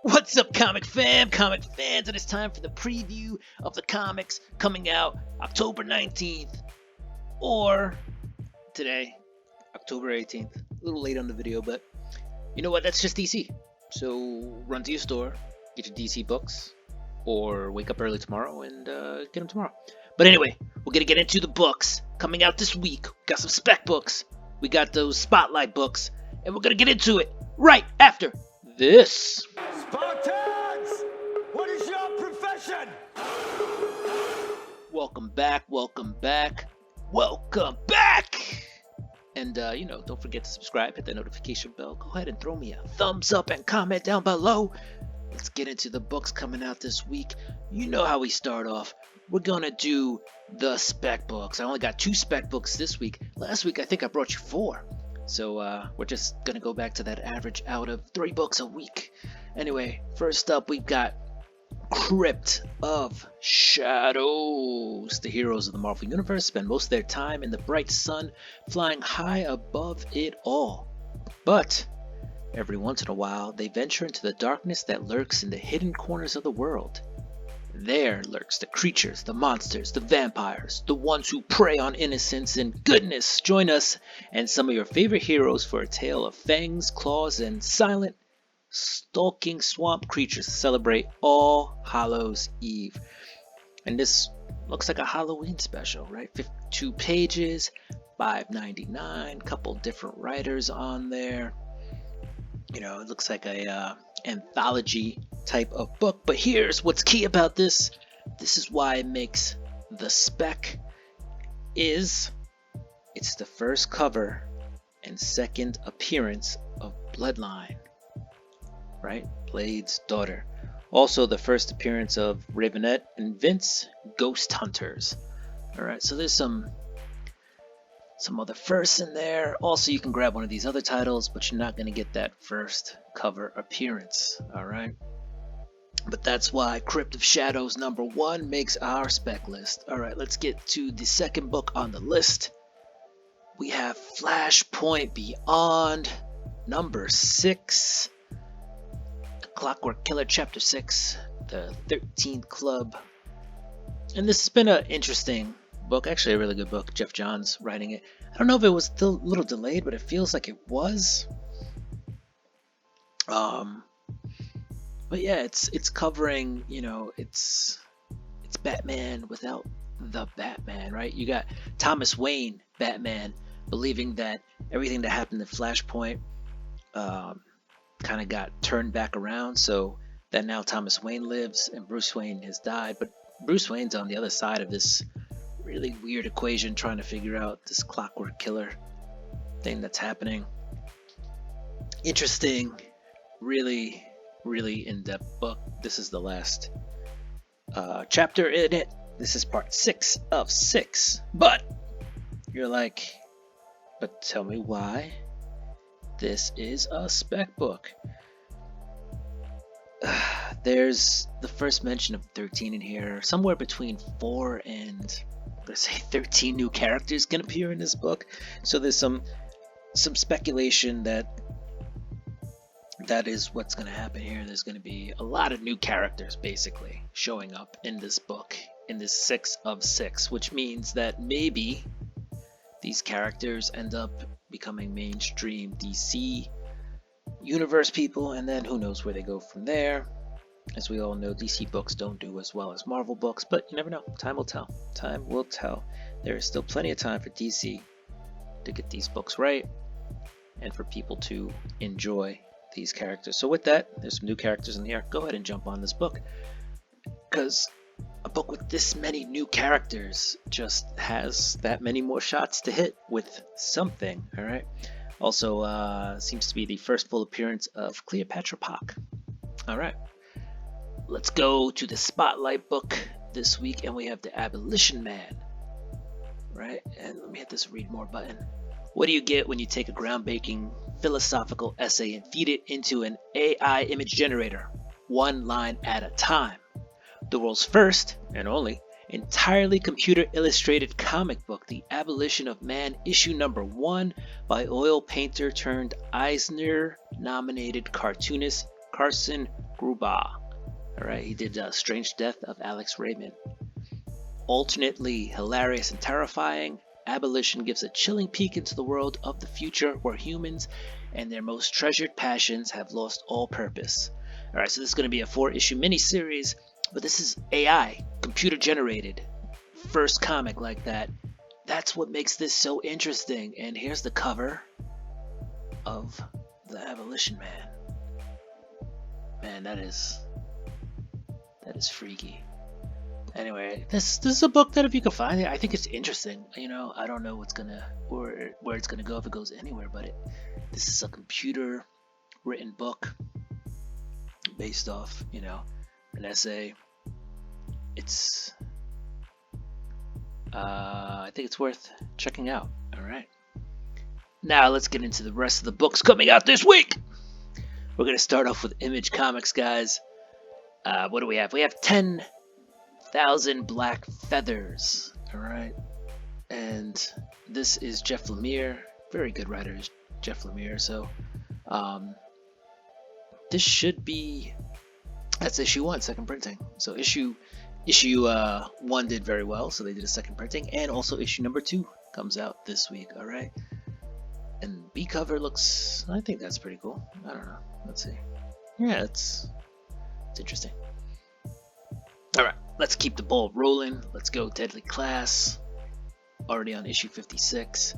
What's up, comic fans? And it's time for the preview of the comics coming out October 19th, or today, October 18th. A little late on the video, but you know what? That's just DC. So run to your store, get your DC books, or wake up early tomorrow and get them tomorrow. But anyway, we're going to get into the books coming out this week. We got some spec books, we got those spotlight books, and we're going to get into it right after this. Spartans! What is your profession? Welcome back! And, don't forget to subscribe, hit that notification bell. Go ahead and throw me a thumbs up and comment down below. Let's get into the books coming out this week. You know how we start off. We're going to do the spec books. I only got 2 spec books this week. Last week, I think I brought you 4. So we're just going to go back to that average out of 3 books a week. Anyway, first up, we've got Crypt of Shadows. The heroes of the Marvel Universe spend most of their time in the bright sun, flying high above it all. But every once in a while, they venture into the darkness that lurks in the hidden corners of the world. There lurks the creatures, the monsters, the vampires, the ones who prey on innocence and goodness. Join us and some of your favorite heroes for a tale of fangs, claws, and silent, stalking swamp creatures to celebrate All Hallows Eve. And this looks like a Halloween special, right? 52 pages, $5.99, couple different writers on there. You know, it looks like a anthology type of book, but here's what's key about this. This is why it makes the spec it's the first cover and second appearance of Bloodline, right? Blade's daughter. Also the first appearance of Ravenette and Vince, Ghost Hunters. All right, so there's some other firsts in there. Also, you can grab one of these other titles, but you're not going to get that first cover appearance. All right. But that's why Crypt of Shadows #1 makes our spec list. All right, let's get to the second book on the list. We have Flashpoint Beyond #6. The Clockwork Killer Chapter 6, the 13th Club. And this has been an interesting book, actually a really good book. Jeff Johns writing it. I don't know if it was still a little delayed, but it feels like it was. But yeah, it's covering, it's Batman without the Batman, right? You got Thomas Wayne Batman believing that everything that happened in Flashpoint kind of got turned back around, so that now Thomas Wayne lives and Bruce Wayne has died, but Bruce Wayne's on the other side of this really weird equation, trying to figure out this clockwork killer thing that's happening. Interesting, really in-depth book. This is the last chapter in it. This is part 6 of 6. But you're like, but tell me why this is a spec book. There's the first mention of 13 in here. Somewhere between 4 and, let's say, 13 new characters can appear in this book. So there's some speculation that is what's going to happen here. There's going to be a lot of new characters basically showing up in this book, in this 6 of 6, which means that maybe these characters end up becoming mainstream DC universe people, and then who knows where they go from there. As we all know, DC books don't do as well as Marvel books, but you never know. Time will tell. There is still plenty of time for DC to get these books right and for people to enjoy these characters. So with that, there's some new characters in here. Go ahead and jump on this book, because a book with this many new characters just has that many more shots to hit with something. All right. Also, seems to be the first full appearance of Cleopatra Pock. All right, let's go to the spotlight book this week, and we have the Abolition Man. Right, and let me hit this read more button. What do you get when you take a groundbreaking philosophical essay and feed it into an AI image generator, one line at a time? The world's first and only entirely computer illustrated comic book, The Abolition of Man, issue #1 by oil painter turned Eisner nominated cartoonist Carson Gruba. Alright, he did Strange Death of Alex Raymond. Alternately hilarious and terrifying, Abolition gives a chilling peek into the world of the future where humans and their most treasured passions have lost all purpose. Alright, so this is going to be a 4-issue miniseries, but this is AI, computer generated. First comic like that. That's what makes this so interesting. And here's the cover of the Abolition Man. Man, that is freaky. Anyway, this is a book that if you can find it, I think it's interesting. I don't know where it's gonna go if it goes anywhere, but this is a computer written book based off, an essay. It's I think it's worth checking out. All right. Now let's get into the rest of the books coming out this week. We're gonna start off with Image Comics, guys. What do we have? We have 10,000 Black Feathers. All right. And this is Jeff Lemire. Very good writer is Jeff Lemire. So this should be, that's issue 1, second printing. So issue 1 did very well, so they did a second printing, and also issue number 2 comes out this week. All right. And B cover looks, I think that's pretty cool. I don't know. Let's see. Yeah, it's interesting. All right, let's keep the ball rolling. Let's go Deadly Class. Already on issue 56.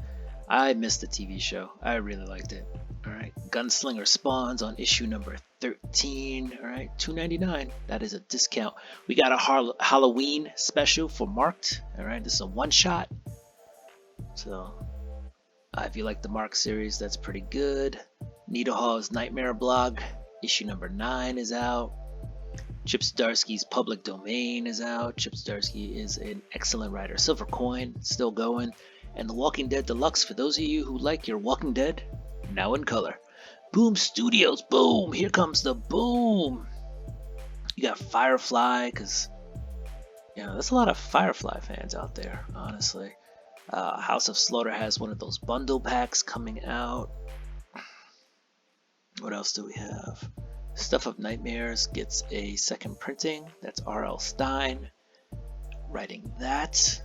I missed the TV show. I really liked it. All right, Gunslinger Spawns on issue number 13. All right, $2.99. That is a discount. We got a Halloween special for Marked. All right, this is a one-shot. So if you like the Mark series, that's pretty good. Nita Hall's Nightmare Blog, issue number 9 is out. Chip Zdarsky's Public Domain is out. Chip Zdarsky is an excellent writer. Silver Coin, still going. And The Walking Dead Deluxe, for those of you who like your Walking Dead, now in color. Boom Studios, boom! Here comes the boom! You got Firefly, because, there's a lot of Firefly fans out there, honestly. House of Slaughter has one of those bundle packs coming out. What else do we have? Stuff of Nightmares gets a second printing. That's R.L. Stine writing that.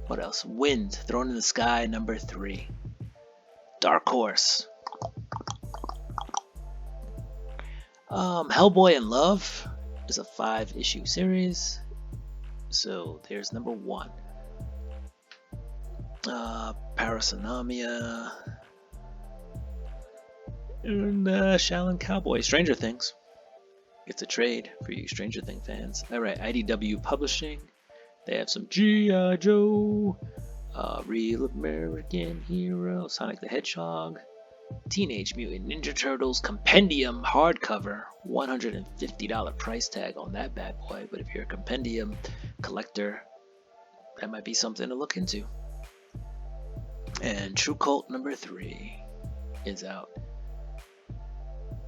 What else? Wind, Thrown in the Sky, number 3. Dark Horse. Hellboy in Love is a 5-issue series. So there's number 1. Parasonomia. And Shaolin Cowboy. Stranger Things. It's a trade for you Stranger Things fans. Alright, IDW Publishing. They have some G.I. Joe. Real American Hero. Sonic the Hedgehog. Teenage Mutant Ninja Turtles Compendium hardcover. $150 price tag on that bad boy. But if you're a Compendium collector, that might be something to look into. And True Cult number 3 is out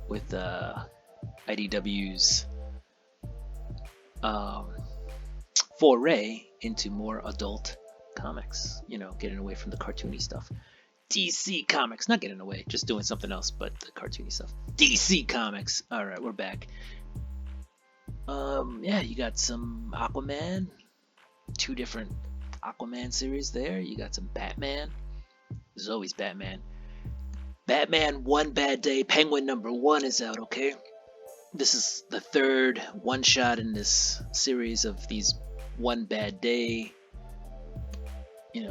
with IDW's foray into more adult comics, getting away from the cartoony stuff. DC Comics, not getting away, just doing something else but the cartoony stuff. DC Comics. All right, we're back. You got some Aquaman, 2 different Aquaman series there. You got some Batman. There's always Batman. Batman One Bad Day, Penguin number 1 is out, okay? This is the 3rd one-shot in this series of these One Bad Day,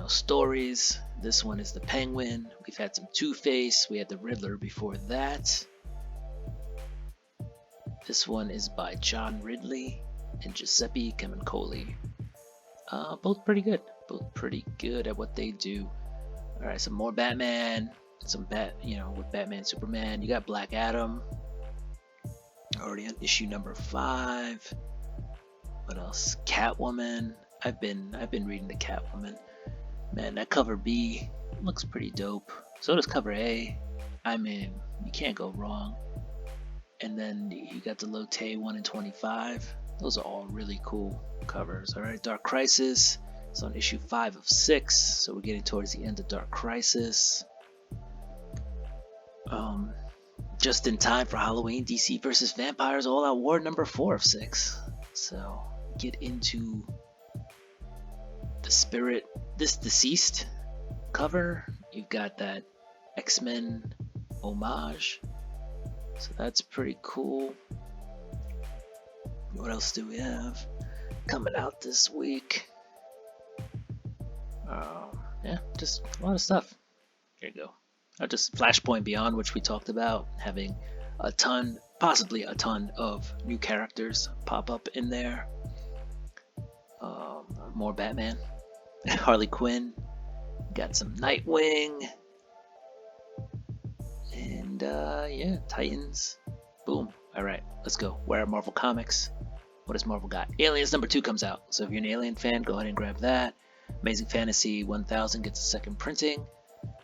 stories. This one is the Penguin. We've had some Two-Face. We had the Riddler before that. This one is by John Ridley and Giuseppe Camuncoli. Both pretty good. Both pretty good at what they do. Alright, some more Batman. Some with Batman, Superman. You got Black Adam. Already on issue number 5. What else? Catwoman. I've been reading the Catwoman. Man, that cover B looks pretty dope. So does cover A. I mean, you can't go wrong. And then you got the Lotte 1 in 25. Those are all really cool covers. Alright, Dark Crisis. It's on issue 5 of 6. So we're getting towards the end of Dark Crisis. just in time for Halloween. DC versus Vampires All Out War number 4 of 6. So get into the spirit. This deceased cover. You've got that X-Men homage. So that's pretty cool. What else do we have coming out this week? Yeah, just a lot of stuff. Here you go. Just Flashpoint Beyond, which we talked about, having a ton, possibly a ton of new characters pop up in there. More Batman, Harley Quinn, got some Nightwing, and yeah, Titans. Boom. All right, let's go. Where are Marvel Comics? What has Marvel got? Aliens number 2 comes out. So if you're an Alien fan, go ahead and grab that. Amazing Fantasy 1000 gets a second printing.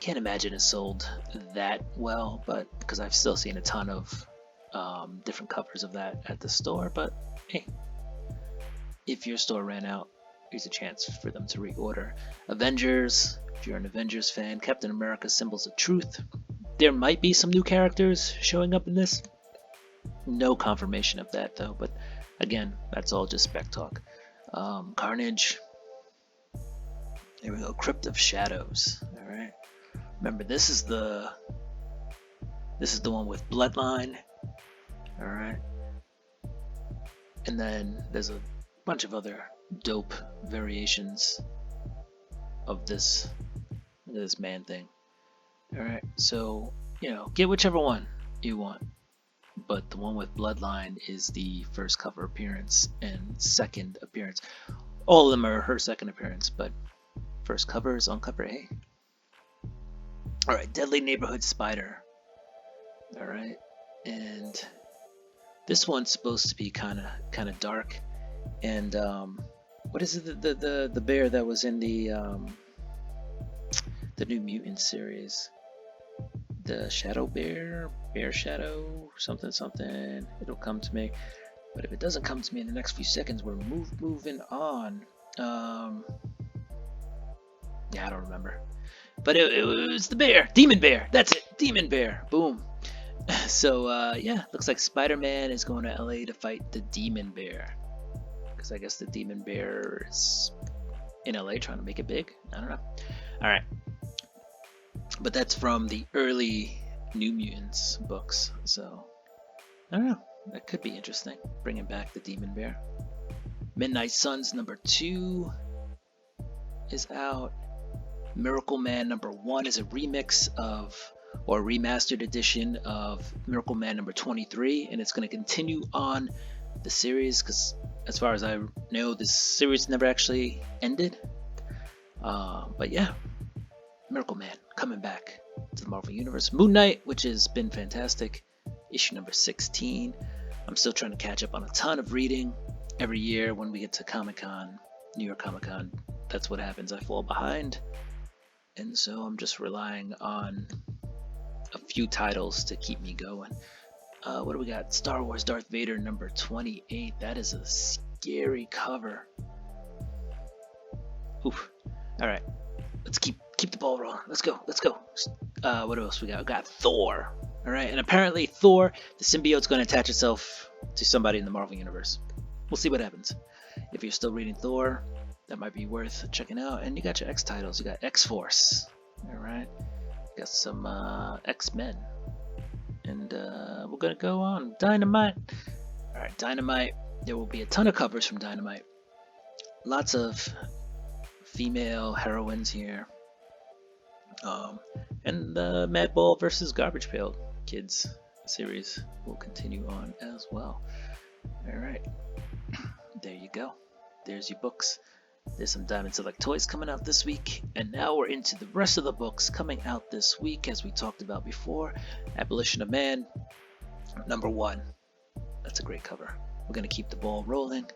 Can't imagine it sold that well, but because I've still seen a ton of different covers of that at the store. But hey, if your store ran out, here's a chance for them to reorder. Avengers, if you're an Avengers fan, Captain America Symbols of Truth. There might be some new characters showing up in this. No confirmation of that though, but again, that's all just spec talk. Carnage. There we go. Crypt of Shadows. All right. Remember, this is the one with Bloodline. All right. And then there's a bunch of other dope variations of this man thing. All right. So, get whichever one you want. But the one with Bloodline is the first cover appearance and second appearance. All of them are her second appearance, but first cover is on cover A. Alright, Deadly Neighborhood Spider. Alright, and this one's supposed to be kind of dark. And what is it, the bear that was in the New Mutant series? The Shadow Bear Shadow, something. It'll come to me. But if it doesn't come to me in the next few seconds, we're moving on. Yeah, I don't remember. But it was the bear. Demon Bear. That's it. Demon Bear. Boom. So, yeah, looks like Spider-Man is going to LA to fight the Demon Bear. Because I guess the Demon Bear is in LA trying to make it big. I don't know. Alright. But that's from the early New Mutants books. So, I don't know. That could be interesting. Bringing back the Demon Bear. Midnight Suns number 2 is out. Miracle Man number 1 is a remix of, or a remastered edition of Miracle Man number 23, and it's going to continue on the series because, as far as I know, this series never actually ended. But yeah, Miracle Man coming back to the Marvel Universe. Moon Knight, which has been fantastic, issue number 16. I'm still trying to catch up on a ton of reading. Every year when we get to Comic-Con, New York Comic-Con, that's what happens. I fall behind. And so I'm just relying on a few titles to keep me going. What do we got? Star Wars Darth Vader number 28. That is a scary cover. Oof. All right. Let's keep the ball rolling. Let's go. What else we got? We got Thor. All right. And apparently Thor, the symbiote's going to attach itself to somebody in the Marvel Universe. We'll see what happens. If you're still reading Thor, that might be worth checking out. And you got your X titles. You got X-Force. All right. You got some X-Men. And we're going to go on. Dynamite. All right, Dynamite. There will be a ton of covers from Dynamite. Lots of female heroines here. And the Madball versus Garbage Pail Kids series will continue on as well. All right. There you go. There's your books. There's some Diamond Select toys coming out this week. And now we're into the rest of the books coming out this week, as we talked about before. Abolition of Man, number 1. That's a great cover. We're going to keep the ball rolling.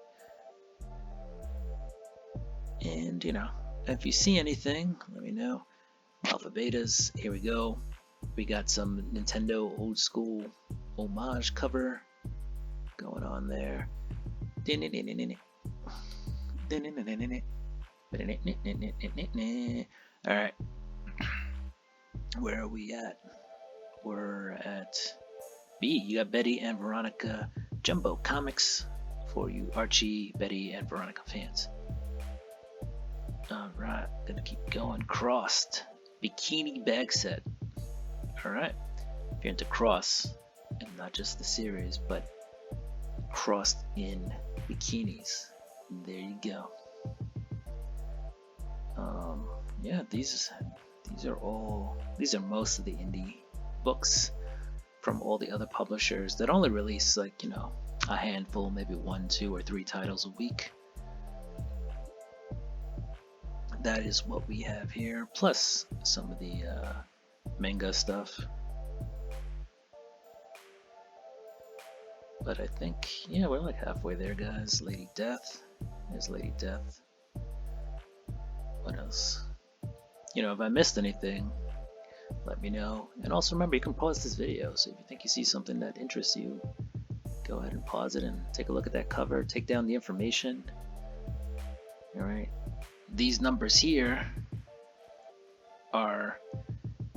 And, if you see anything, let me know. Alpha Betas, here we go. We got some Nintendo old school homage cover going on there. Alright. Where are we at? We're at B, you got Betty and Veronica Jumbo Comics for you Archie, Betty, and Veronica fans. Alright, gonna keep going. Crossed Bikini Bag Set. Alright, if you're into Cross, and not just the series, but Crossed in bikinis, there you go. Yeah, these are most of the indie books from all the other publishers that only release like, a handful, maybe 1, 2, or 3 titles a week. That is what we have here, plus some of the manga stuff. But I think, yeah, we're like halfway there, guys. Lady Death. There's Lady Death. What else? If I missed anything, let me know. And also remember, you can pause this video. So if you think you see something that interests you, go ahead and pause it and take a look at that cover. Take down the information. Alright. These numbers here are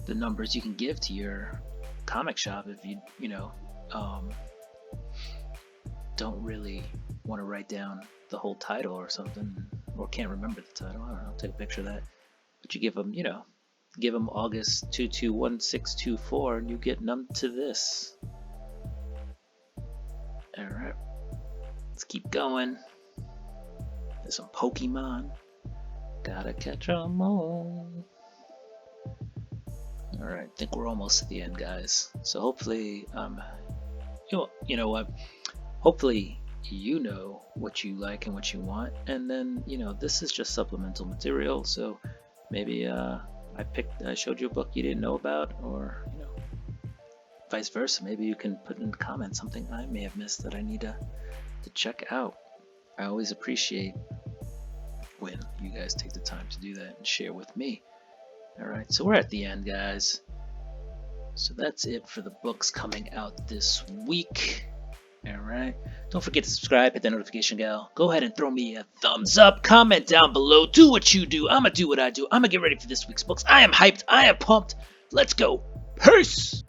the numbers you can give to your comic shop if you don't really want to write down the whole title or something, or can't remember the title. I don't know, take a picture of that. But you give them, give them August 221624 and you get none to this. Alright, let's keep going. There's some Pokemon. Gotta catch 'em all. Alright, I think we're almost at the end, guys. So hopefully, you know what? Hopefully you know what you like and what you want, and then this is just supplemental material. So maybe I showed you a book you didn't know about, or vice versa. Maybe you can put in the comments something I may have missed that I need to check out. I always appreciate when you guys take the time to do that and share with me. Alright, so we're at the end, guys. So that's it for the books coming out this week. Alright, don't forget to subscribe, hit that notification bell. Go ahead and throw me a thumbs up, comment down below, do what you do. I'ma do what I do. I'ma get ready for this week's books. I am hyped, I am pumped. Let's go. Peace!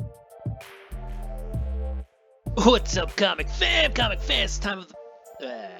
What's up, comic fam? Comic fans, time of the...